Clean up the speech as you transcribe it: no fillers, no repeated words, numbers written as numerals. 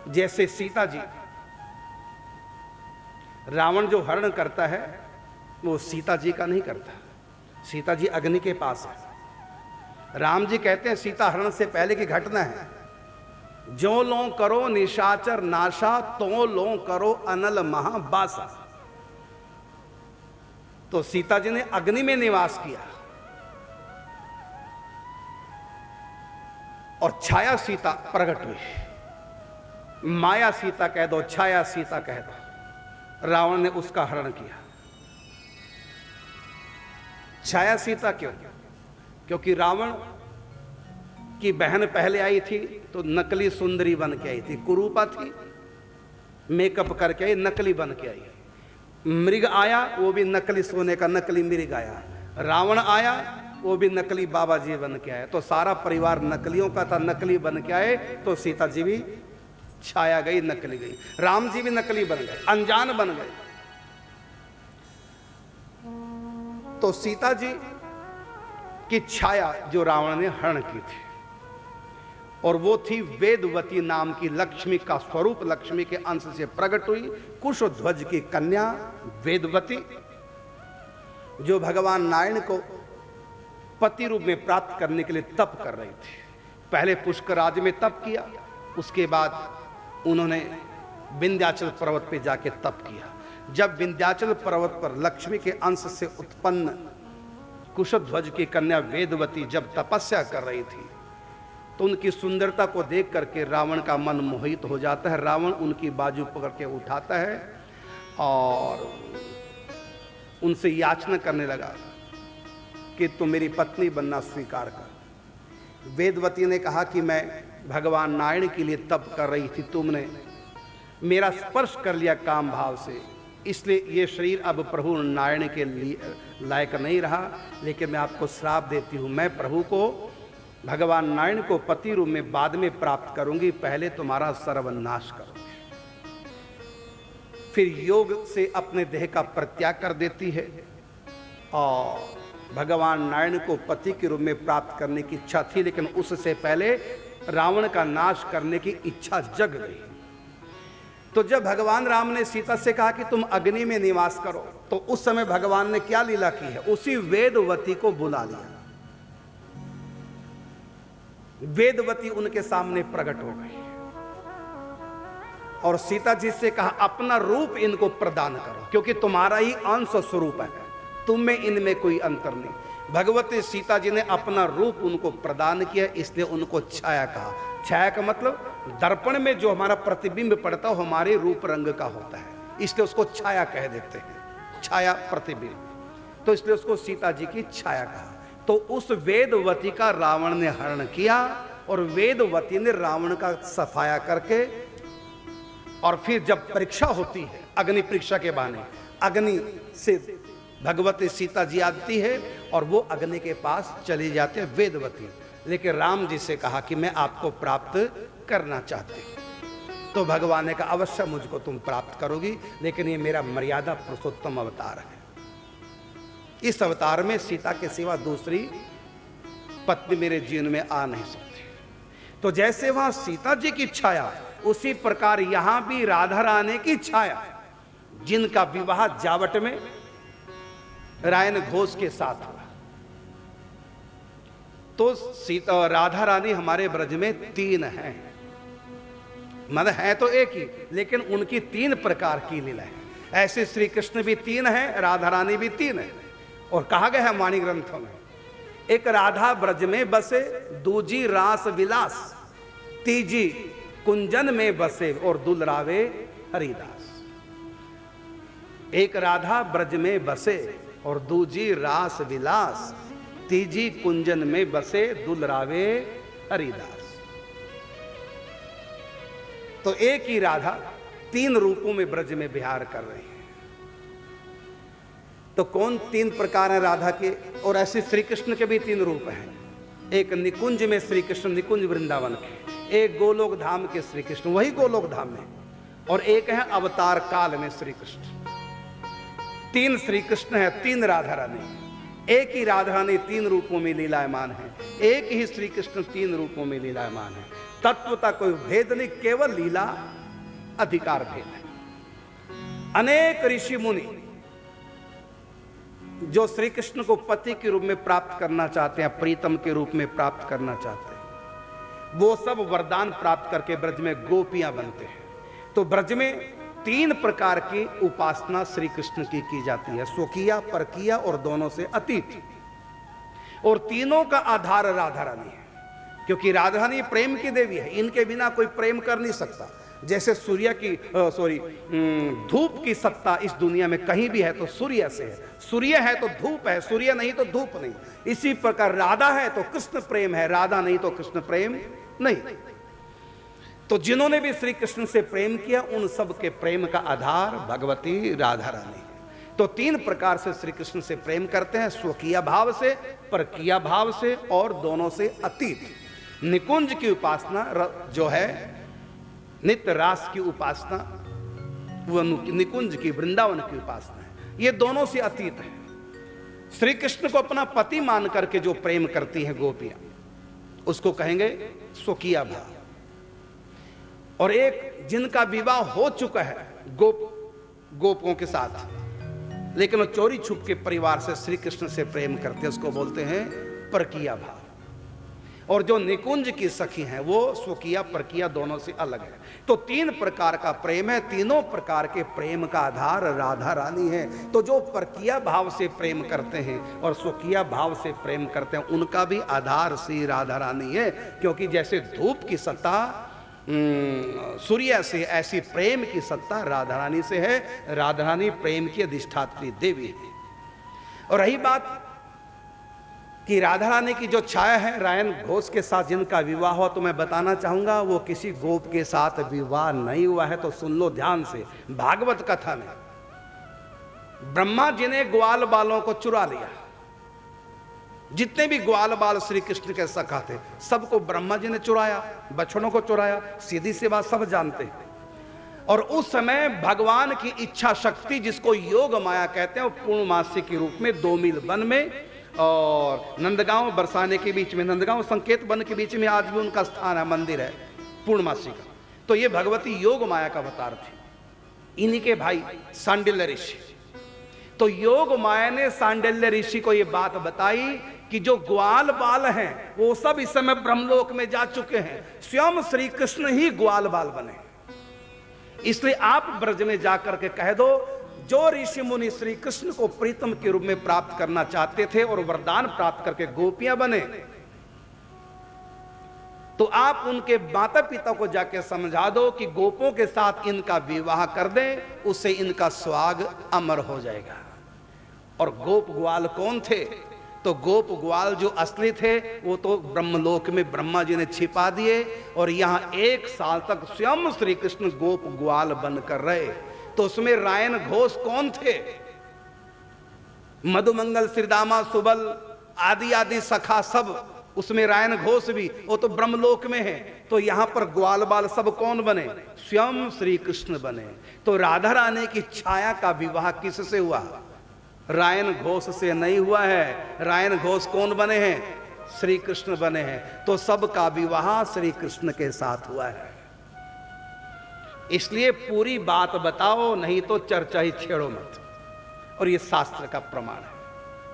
जैसे सीता जी, रावण जो हरण करता है वो सीता जी का नहीं करता, सीता जी अग्नि के पास है। राम जी कहते हैं सीता हरण से पहले की घटना है, जो लो करो निशाचर नाशा, तो लो करो अनल महाबासा। तो सीता जी ने अग्नि में निवास किया और छाया सीता प्रकट हुई। माया सीता कह दो, छाया सीता कह दो। रावण ने उसका हरण किया। छाया सीता क्यों? क्योंकि रावण की बहन पहले आई थी तो नकली सुंदरी बन के आई थी, कुरूपा थी, मेकअप करके आई, नकली बन के आई। मृग आया वो भी नकली सोने का, नकली मृग आया। रावण आया वो भी नकली बाबा जी बन के आए। तो सारा परिवार नकलियों का था, नकली बन के आए। तो सीता जी भी छाया गई, नकली गई। राम जी भी नकली बन गए, अनजान बन गए। तो सीता जी की छाया जो रावण ने हरण की थी, और वो थी वेदवती नाम की लक्ष्मी का स्वरूप, लक्ष्मी के अंश से प्रकट हुई कुशध्वज की कन्या वेदवती, जो भगवान नारायण को पति रूप में प्राप्त करने के लिए तप कर रही थी। पहले पुष्कराज में तप किया, उसके बाद उन्होंने विंध्याचल पर्वत पे जाके तप किया। जब विंध्याचल पर्वत पर लक्ष्मी के अंश से उत्पन्न कुशध्वज की कन्या वेदवती जब तपस्या कर रही थी, तो उनकी सुंदरता को देख करके रावण का मन मोहित हो जाता है। रावण उनकी बाजू पकड़ के उठाता है और उनसे याचना करने लगा कि तुम मेरी पत्नी बनना स्वीकार कर। वेदवती ने कहा कि मैं भगवान नारायण के लिए तप कर रही थी, तुमने मेरा स्पर्श कर लिया काम भाव से, इसलिए ये शरीर अब प्रभु नारायण के लिए लायक नहीं रहा। लेकिन मैं आपको श्राप देती हूँ, मैं प्रभु को, भगवान नारायण को पति रूप में बाद में प्राप्त करूंगी, पहले तुम्हारा सर्वनाश करूंगी। फिर योग से अपने देह का परित्याग कर देती है और भगवान नारायण को पति के रूप में प्राप्त करने की इच्छा थी, लेकिन उससे पहले रावण का नाश करने की इच्छा जग गई। तो जब भगवान राम ने सीता से कहा कि तुम अग्नि में निवास करो, तो उस समय भगवान ने क्या लीला की है, उसी वेदवती को बुला लिया। वेदवती उनके सामने प्रकट हो गई और सीता जी से कहा अपना रूप इनको प्रदान करो, क्योंकि तुम्हारा ही अंश स्वरूप है, तुम में इनमें कोई अंतर नहीं। भगवती सीता जी ने अपना रूप उनको प्रदान किया, इसलिए उनको छाया कहा। छाया का मतलब दर्पण में जो हमारा प्रतिबिंब पड़ता है हमारे रूप रंग का होता है, इसलिए उसको छाया कह देते हैं, छाया प्रतिबिंब। तो इसलिए उसको सीता जी की छाया कहा। तो उस वेदवती का रावण ने हरण किया और वेदवती ने रावण का सफाया करके, और फिर जब परीक्षा होती है अग्नि परीक्षा के बहाने, अग्नि से भगवती सीता जी आती है और वो अग्नि के पास चली जाती है वेदवती। लेकिन राम जी से कहा कि मैं आपको प्राप्त करना चाहती हूं। तो भगवान ने कहा अवश्य मुझको तुम प्राप्त करोगी, लेकिन ये मेरा मर्यादा पुरुषोत्तम अवतार है, इस अवतार में सीता के सिवा दूसरी पत्नी मेरे जीवन में आ नहीं सकती। तो जैसे वहां सीता जी की छाया, उसी प्रकार यहां भी राधा रानी की छाया, जिनका विवाह जावट में रायन घोष के साथ हुआ। तो सीता राधा रानी हमारे ब्रज में तीन हैं, मतलब है तो एक ही, लेकिन उनकी तीन प्रकार की लीला है। ऐसे श्री कृष्ण भी तीन हैं, राधा रानी भी तीन है। और कहा गया है वाणी ग्रंथों में, एक राधा ब्रज में बसे, दूजी रास विलास, तीजी कुंजन में बसे और दुलरावे हरिदास। एक राधा ब्रज में बसे और दूजी रास विलास, तीजी कुंजन में बसे दुलरावे हरिदास। तो एक ही राधा तीन रूपों में ब्रज में विहार कर रही है। तो कौन तीन प्रकार हैं राधा के? और ऐसे श्री कृष्ण के भी तीन रूप हैं। एक निकुंज में श्री कृष्ण, निकुंज वृंदावन के, एक गोलोक धाम के श्री कृष्ण, वही गोलोक धाम में, और एक है अवतार काल में श्री कृष्ण। तीन श्री कृष्ण है, तीन राधा रानी। एक ही राधा रानी तीन रूपों में लीलायमान है, एक ही श्री कृष्ण तीन रूपों में लीलायमान है। तत्वता कोई भेद नहीं, केवल लीला अधिकार भेद है। अनेक ऋषि मुनि जो श्री कृष्ण को पति के रूप में प्राप्त करना चाहते हैं, प्रीतम के रूप में प्राप्त करना चाहते हैं, वो सब वरदान प्राप्त करके ब्रज में गोपियां बनते हैं। तो ब्रज में 3 प्रकार की उपासना श्री कृष्ण की जाती है, स्वकीय, परकीय और दोनों से अतीत। और तीनों का आधार राधा रानी है, क्योंकि राधा रानी प्रेम की देवी है, इनके बिना कोई प्रेम कर नहीं सकता। जैसे सूर्य की धूप की सत्ता इस दुनिया में कहीं भी है तो सूर्य से है, सूर्य है तो धूप है, सूर्य नहीं तो धूप नहीं। इसी प्रकार राधा है तो कृष्ण प्रेम है, राधा नहीं तो कृष्ण प्रेम नहीं। तो जिन्होंने भी श्री कृष्ण से प्रेम किया उन सब के प्रेम का आधार भगवती राधा रानी है। तो 3 प्रकार से श्री कृष्ण से प्रेम करते हैं, स्वकीय भाव से, परकीय भाव से और दोनों से अतीत। निकुंज की उपासना जो है, नित्य रास की उपासना, वो निकुंज की, वृंदावन की उपासना है, ये दोनों से अतीत है। श्री कृष्ण को अपना पति मान करके जो प्रेम करती हैं गोपियां, उसको कहेंगे स्वकीय भाव। और एक जिनका विवाह हो चुका है गोपों के साथ, लेकिन वो चोरी छुप के परिवार से श्री कृष्ण से प्रेम करते हैं, उसको बोलते हैं परकीय भाव। और जो निकुंज की सखी हैं वो स्वकीय परकीय दोनों से अलग है। तो 3 प्रकार का प्रेम है, तीनों प्रकार के प्रेम का आधार राधा रानी है। तो जो परकीय भाव से प्रेम करते हैं और स्वकीय भाव से प्रेम करते हैं, उनका भी आधार श्री राधा रानी है। क्योंकि जैसे धूप की सत्ता सूर्य से, ऐसी प्रेम की सत्ता राधा रानी से है। राधा रानी प्रेम की अधिष्ठात्री देवी है। और रही बात कि राधा रानी की जो छाया है रायन घोष के साथ जिनका विवाह हुआ, तो मैं बताना चाहूंगा वो किसी गोप के साथ विवाह नहीं हुआ है। तो सुन लो ध्यान से, भागवत कथा में ब्रह्मा जी ने ग्वाल बालों को चुरा लिया। जितने भी ग्वाल बाल श्री कृष्ण के सखा थे सबको ब्रह्मा जी ने चुराया, बछड़ों को चुराया, सीधी सी बात सब जानते हैं। और उस समय भगवान की इच्छा शक्ति, जिसको योग माया कहते हैं, वो पूर्णमासी के रूप में 2 मील वन में और नंदगांव बरसाने के बीच में, नंदगांव संकेत वन के बीच में आज भी उनका स्थान है, मंदिर है पूर्णमासी का। तो ये भगवती योग माया का अवतार थी, इन्हीं के भाई सांडिल्य ऋषि। तो योग माया ने सांडिल्य ऋषि को ये बात बताई कि जो ग्वाल बाल हैं वो सब इस समय ब्रह्मलोक में जा चुके हैं, स्वयं श्री कृष्ण ही ग्वाल बाल बने। इसलिए आप ब्रज में जाकर के कह दो, जो ऋषि मुनि श्री कृष्ण को प्रीतम के रूप में प्राप्त करना चाहते थे और वरदान प्राप्त करके गोपियां बने, तो आप उनके माता पिता को जाके समझा दो कि गोपों के साथ इनका विवाह कर दें, उससे इनका स्वाग अमर हो जाएगा। और गोप ग्वाल कौन थे? तो गोप ग्वाल जो असली थे वो तो ब्रह्मलोक में ब्रह्मा जी ने छिपा दिए, और यहां 1 साल तक स्वयं श्री कृष्ण गोप ग्वाल बनकर रहे। तो उसमें रायन घोष कौन थे? मधुमंगल, श्रीदामा, सुबल आदि आदि सखा सब, उसमें रायन घोष भी, वो तो ब्रह्मलोक में है। तो यहां पर ग्वाल बाल सब कौन बने? स्वयं श्री कृष्ण बने। तो राधा रानी की छाया का विवाह किससे हुआ? रायन घोष से नहीं हुआ है। रायन घोष कौन बने हैं? श्री कृष्ण बने हैं। तो सबका विवाह श्री कृष्ण के साथ हुआ है। इसलिए पूरी बात बताओ, नहीं तो चर्चा ही छेड़ो मत। और ये शास्त्र का प्रमाण है।